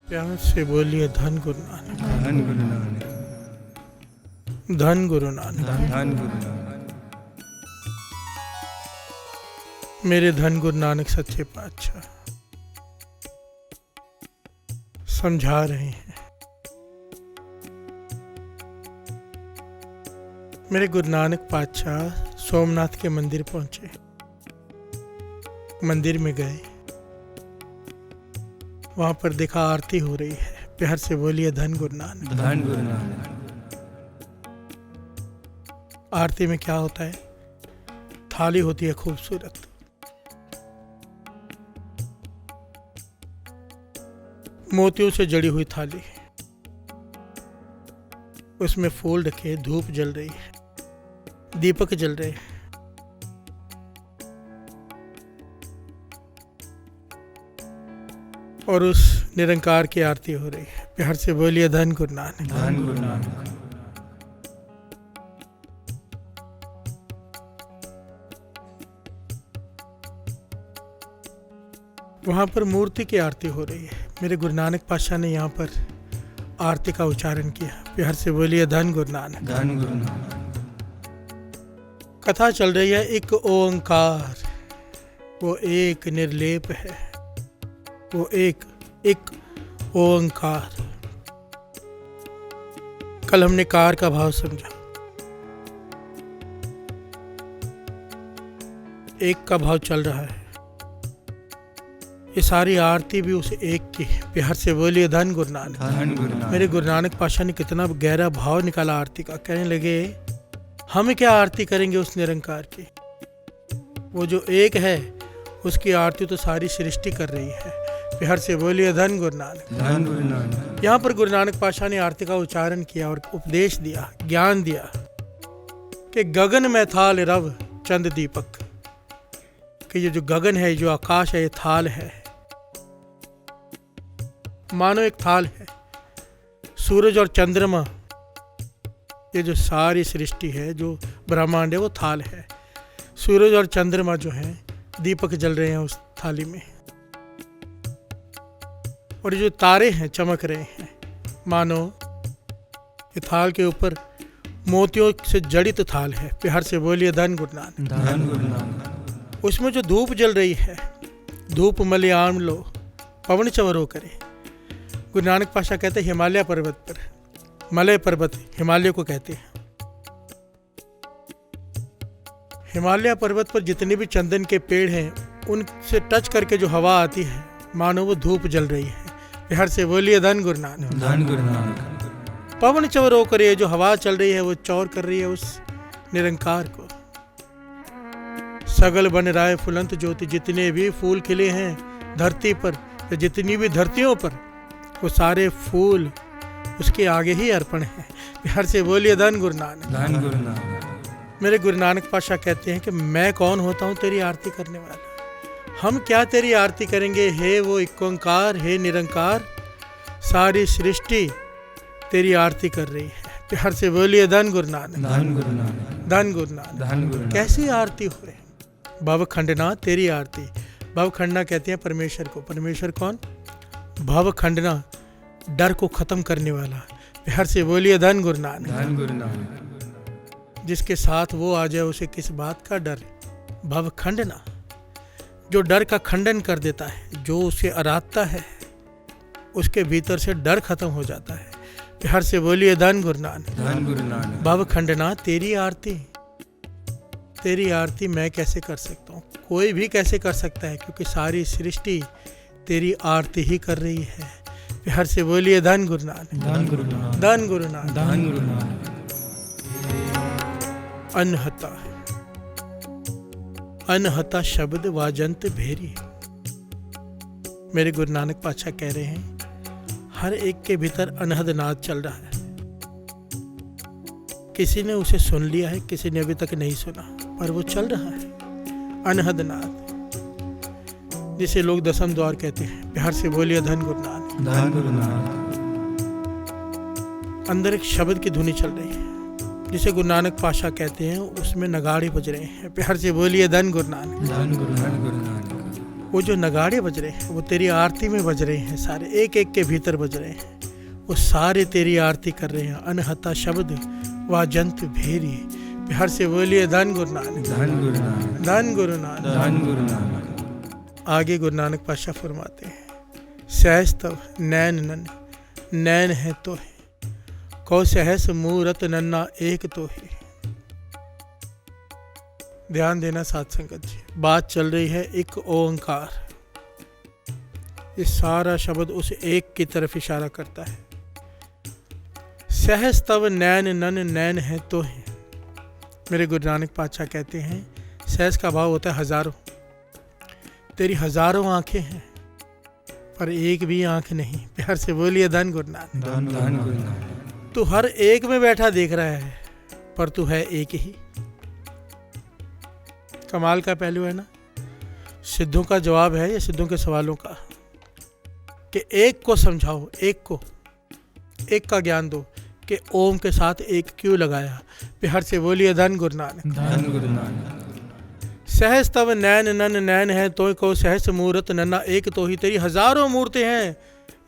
प्यार से बोलिए धन गुरु नानक, धन गुरु नानक, धन गुरु नानक। धन गुरु नानक। मेरे धन गुरु नानक सच्चे पातशाह समझा रहे हैं। मेरे गुरु नानक पातशाह सोमनाथ के मंदिर पहुंचे, मंदिर में गए, वहां पर देखा आरती हो रही है। प्यार से बोलिए धन गुरु नानक, धन गुरु नानक। आरती में क्या होता है? थाली होती है खूबसूरत, मोतियों से जड़ी हुई थाली, उसमें फूल रखे, धूप जल रही है, दीपक जल रहे हैं। और उस निरंकार की आरती हो रही है। प्यार से बोलिए धन गुरु नानक, धन गुरु नानक। वहां पर मूर्ति की आरती हो रही है। मेरे गुरु नानक पातशाह ने यहाँ पर आरती का उच्चारण किया। प्यार से बोलिए धन गुरु नानक, धन गुरु नानक। कथा चल रही है। एक ओंकार, वो एक निर्लेप है, वो एक ओंकार। कल हमने कार का भाव समझा, एक का भाव चल रहा है। ये सारी आरती भी उस एक की। प्यार से बोलिए धन गुरु नानक, धन गुरु नानक। मेरे गुरु नानक पातशाह ने कितना गहरा भाव निकाला आरती का। कहने लगे हम क्या आरती करेंगे उस निरंकार की, वो जो एक है उसकी आरती तो सारी सृष्टि कर रही है। प्यार से बोलिए धन गुरु नानक, धन गुरु नानक। यहाँ पर गुरु नानक पातशाह ने आरती का उच्चारण किया और उपदेश दिया, ज्ञान दिया कि गगन में थाल रव चंद दीपक, कि ये जो गगन है, जो आकाश है, ये थाल है, मानो एक थाल है। सूरज और चंद्रमा, ये जो सारी सृष्टि है, जो ब्रह्मांड है, वो थाल है। सूरज और चंद्रमा जो है, दीपक जल रहे हैं उस थाली में, और ये जो तारे हैं चमक रहे हैं, मानो ये थाल के ऊपर मोतियों से जड़ित थाल है। प्यार से बोलिए धन गुरु नानक, धन गुरु नानक। उसमें जो धूप जल रही है, धूप मलयाम लो पवन चवरो करे। गुरु नानक पातशाह कहते हैं हिमालय पर्वत पर, मलय पर्वत हिमालय को कहते हैं, हिमालय पर्वत पर जितने भी चंदन के पेड़ हैं, उनसे टच करके जो हवा आती है, मानो वो धूप जल रही है। प्यार से बोलिए धन गुरु नानक, धन गुरु नानक। पवन चवरो करे, जो हवा चल रही है वो चौर कर रही है उस निरंकार को। सगल बन राय फुलंत ज्योति, जितने भी फूल खिले हैं धरती पर, या जितनी भी धरतियों पर, वो सारे फूल उसके आगे ही अर्पण है। प्यार से बोलिए धन गुरु नानक, धन गुरु नानक। मेरे गुरु नानक पातशाह कहते हैं कि मैं कौन होता हूँ तेरी आरती करने वाला। हम क्या तेरी आरती करेंगे, हे वो एक ओंकार, हे निरंकार, सारी सृष्टि तेरी आरती कर रही है। प्यार से बोलिए धन गुरु नानक, धन गुरु नानक। धन गुरु नानक। धन गुरु नानक। कैसी आरती हुए? भव खंडना तेरी आरती। भव खंडना कहते हैं परमेश्वर को। परमेश्वर कौन? भव खंडना, डर को खत्म करने वाला। प्यार से बोलिए धन गुरु नानक, धन गुरु नानक। जिसके साथ वो आ जाए उसे किस बात का डर? भव खंडना, जो डर का खंडन कर देता है, जो उसे आराधता है, उसके भीतर से डर खत्म हो जाता है। प्यार से बोलिए धन गुरु नानक, धन गुरु नानक। भव खंडना तेरी आरती। तेरी आरती मैं कैसे कर सकता हूँ? कोई भी कैसे कर सकता है, क्योंकि सारी सृष्टि तेरी आरती ही कर रही है। प्यार से बोलिए धन गुरु नानक, धन गुरु नानक। धन गुरु नानक। धन गुरु नानक। अनहता, अनहता शब्द वाजंत भेरी। मेरे गुरु नानक पातशाह कह रहे हैं हर एक के भीतर अनहद नाद चल रहा है। किसी ने उसे सुन लिया है, किसी ने अभी तक नहीं सुना, पर वो चल रहा है अनहद नाद, जिसे लोग दसम द्वार कहते हैं। प्यार से बोलिए धन गुरु नानक, धन गुरु नानक। अंदर एक शब्द की धुनी चल रही है, जिसे गुरु नानक पातशाह कहते हैं, उसमें नगाड़े बज रहे हैं। प्यार से बोलिए धन गुरु नानक, धन गुरु नानक। वो जो नगाड़े बज रहे हैं वो तेरी आरती में बज रहे हैं, सारे एक एक के भीतर बज रहे हैं, वो सारे तेरी आरती कर रहे हैं। अनहता शब्द व जंत भेरी, बिहार से बोलिए धन गुरु नानक, धन गुरु नानक, धन गुरु नानक, धन गुरु नानक। आगे गुरु नानक पातशाह फरमाते हैं, सहस तव नैन नन, नैन है तो है, कौ सहस मूरत नन्ना एक तो है। ध्यान देना साध संगत जी, बात चल रही है एक ओंकार। ये सारा शब्द उस एक की तरफ इशारा करता है। सहस तव नैन नन, नैन है तो है। मेरे गुरु नानक पातशाह कहते हैं सहस का भाव होता है हजारों। तेरी हजारों आंखें हैं पर एक भी आंख नहीं। प्यार से बोलिए धन गुरु नानक, धन गुरु नानक। तू हर एक में बैठा देख रहा है पर तू है एक ही। कमाल का पहलू है ना। सिद्धों का जवाब है ये सिद्धों के सवालों का कि एक को समझाओ, एक को, एक का ज्ञान दो कि ओम के साथ एक क्यों लगाया। बिहार से बोलिए धन गुरु नानक, धन गुरु नानक। सहस तव नैन नन, नैन है तो को सहस मूरत नन्ना एक तो ही। तेरी हजारों मूर्तें हैं,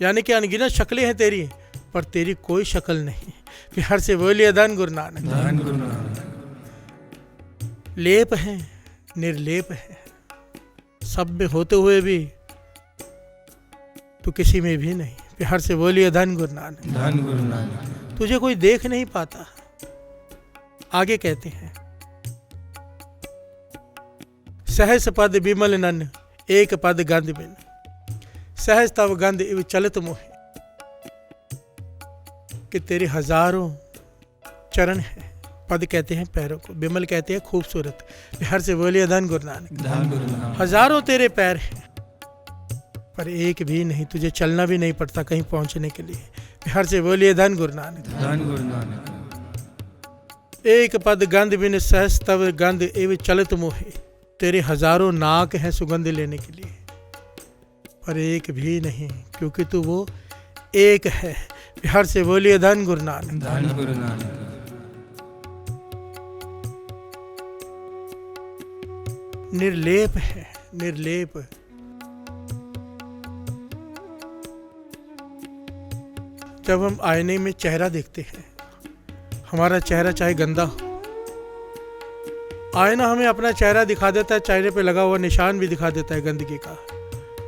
यानी कि अनगिनत शक्लें हैं तेरी, पर तेरी कोई शक्ल नहीं। बिहार से बोलिए धन गुरु नानक, धन गुरु नानक। लेप है, निर्लेप है, सब में होते हुए भी तू किसी में भी नहीं। बिहार से बोलिए धन गुरु नानक, धन गुरु नानक। तुझे कोई देख नहीं पाता। आगे कहते हैं, सहस पद विमल नन, एक पद गंध बिन, सहस तव गंध इव चलत मोहे। कि तेरे हजारों चरण हैं, पद कहते हैं पैरों को, विमल कहते हैं खूबसूरत। बिहार से बोलिए धन गुरु नानक, धन गुरु नानक। हजारों तेरे पैर हैं पर एक भी नहीं, तुझे चलना भी नहीं पड़ता कहीं पहुंचने के लिए। बिहार से बोलिए धन गुरु नानक, धन गुरु नानक। एक पद गंध बिन सहस तव गंध एव चलत मोहे। तेरे हजारों नाक हैं सुगंध लेने के लिए पर एक भी नहीं, क्योंकि तू वो एक है। बिहार से बोलिए धन गुरु नानक, धन गुरु नानक। निर्लेप है, निर्लेप। जब हम आईने में चेहरा देखते हैं, हमारा चेहरा चाहे गंदा हो, आईना हमें अपना चेहरा दिखा देता है, चेहरे पे लगा हुआ निशान भी दिखा देता है गंदगी का,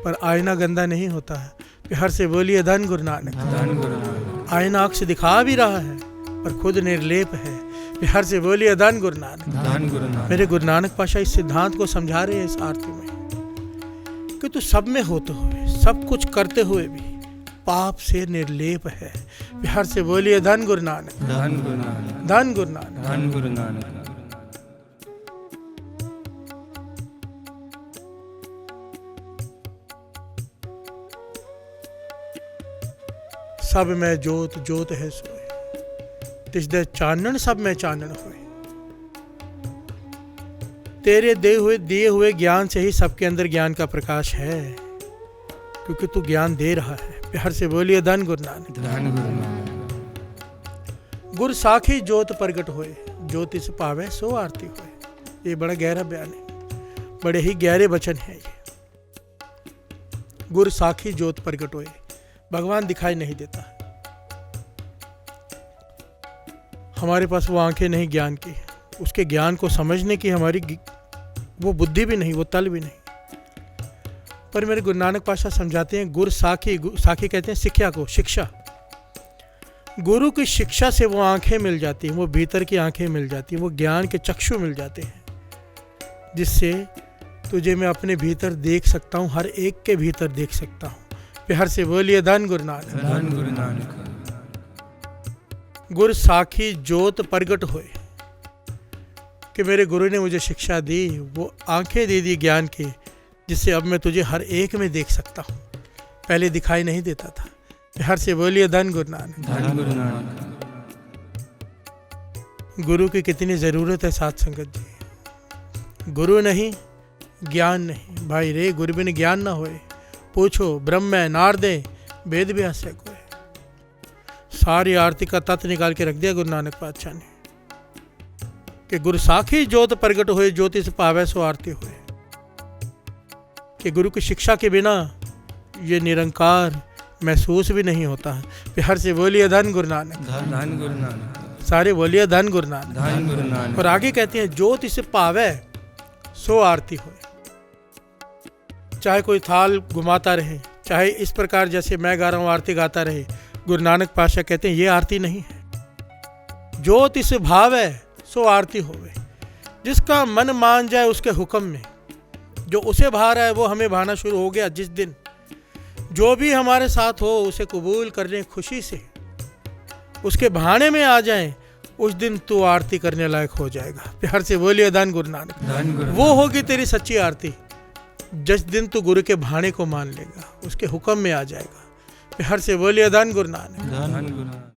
पर आईना गंदा नहीं होता है। बिहार से बोलिए धन गुरु नानक, धन गुरु नानक। आईना आँख से दिखा भी रहा है पर खुद निर्लेप है। बिहार से बोलिए धन गुरु नानक, धन गुरु नानक। मेरे गुरु नानक पातशाह इस सिद्धांत को समझा रहे हैं इस आरती में कि तू सब में होते हुए, सब कुछ करते हुए भी पाप से निर्लेप है। बिहार से बोलिए धन गुरु नानक, धन गुरु नानक। धन गुरु नानक। धन गुरु नानक। सब में जोत, जोत है सोए, तिस दे चानन सब में चानन होए। तेरे दिए हुए ज्ञान से ही सबके अंदर ज्ञान का प्रकाश है, क्योंकि तू ज्ञान दे रहा है। बिहार से बोलिए धन गुरु नानक, धन गुरु नानक। गुर साखी जोत प्रगट होए, ज्योतिष पावे सो आरती होए। ये बड़ा गहरा बयान है, बड़े ही गहरे वचन है ये। गुर साखी जोत प्रगट होए, भगवान दिखाई नहीं देता। हमारे पास वो आंखें नहीं ज्ञान की, उसके ज्ञान को समझने की हमारी वो बुद्धि भी नहीं, वो तल भी नहीं। पर मेरे गुरु नानक पातशाह समझाते हैं, गुर साखी, साखी कहते हैं शिक्षा को, शिक्षा। गुरु की शिक्षा से वो आंखें मिल जाती हैं, वो भीतर की आंखें मिल जाती हैं, वो ज्ञान के चक्षु मिल जाते हैं, जिससे तुझे मैं अपने भीतर देख सकता हूँ, हर एक के भीतर देख सकता हूँ। बिहार से बोलिए धन गुरु नानक, धन गुरु नानक। गुर साखी जोत प्रगट होए, कि मेरे गुरु ने मुझे शिक्षा दी, वो आंखें दे दी ज्ञान की, जिससे अब मैं तुझे हर एक में देख सकता हूँ, पहले दिखाई नहीं देता था। बिहार से बोलिए धन गुरु नानक, धन गुरु नानक। गुरु की कितनी ज़रूरत है साथ संगत जी। गुरु नहीं, ज्ञान नहीं। भाई रे, गुरु बिन ज्ञान ना होए, पूछो ब्रह्म नारदे वेद व्यास है कोई। सारी आरती का तत्व निकाल के रख दिया गुरु नानक पातशाह ने, कि गुरु साखी जोत प्रगट हुए, ज्योतिष पावे सो आरती हुए। कि गुरु की शिक्षा के बिना ये निरंकार महसूस भी नहीं होता है। प्यार से बोलिए धन गुरु नानक, धन गुरु नानक, सारे बोलिए धन गुरु नानक। धन गुरु नानक। और आगे कहते हैं ज्योत इसे पावे सो आरती होए। चाहे कोई थाल घुमाता रहे, चाहे इस प्रकार जैसे मैं गा रहा हूँ आरती गाता रहे, गुरु नानक पातशाह कहते हैं ये आरती नहीं है। ज्योत इस भावे सो आरती होवे। जिसका मन मान जाए उसके हुक्म में, जो उसे भा रहा है वो हमें भाना शुरू हो गया। जिस दिन जो भी हमारे साथ हो उसे कबूल करने खुशी से, उसके भाने में आ जाए, उस दिन तू आरती करने लायक हो जाएगा। प्यार से बोलिए धन गुरु नानक। धन गुरु वो होगी तेरी सच्ची आरती जिस दिन तू गुरु के भाने को मान लेगा, उसके हुक्म में आ जाएगा। प्यार से बोलिए धन गुरु नानक। धन गुरु नानक।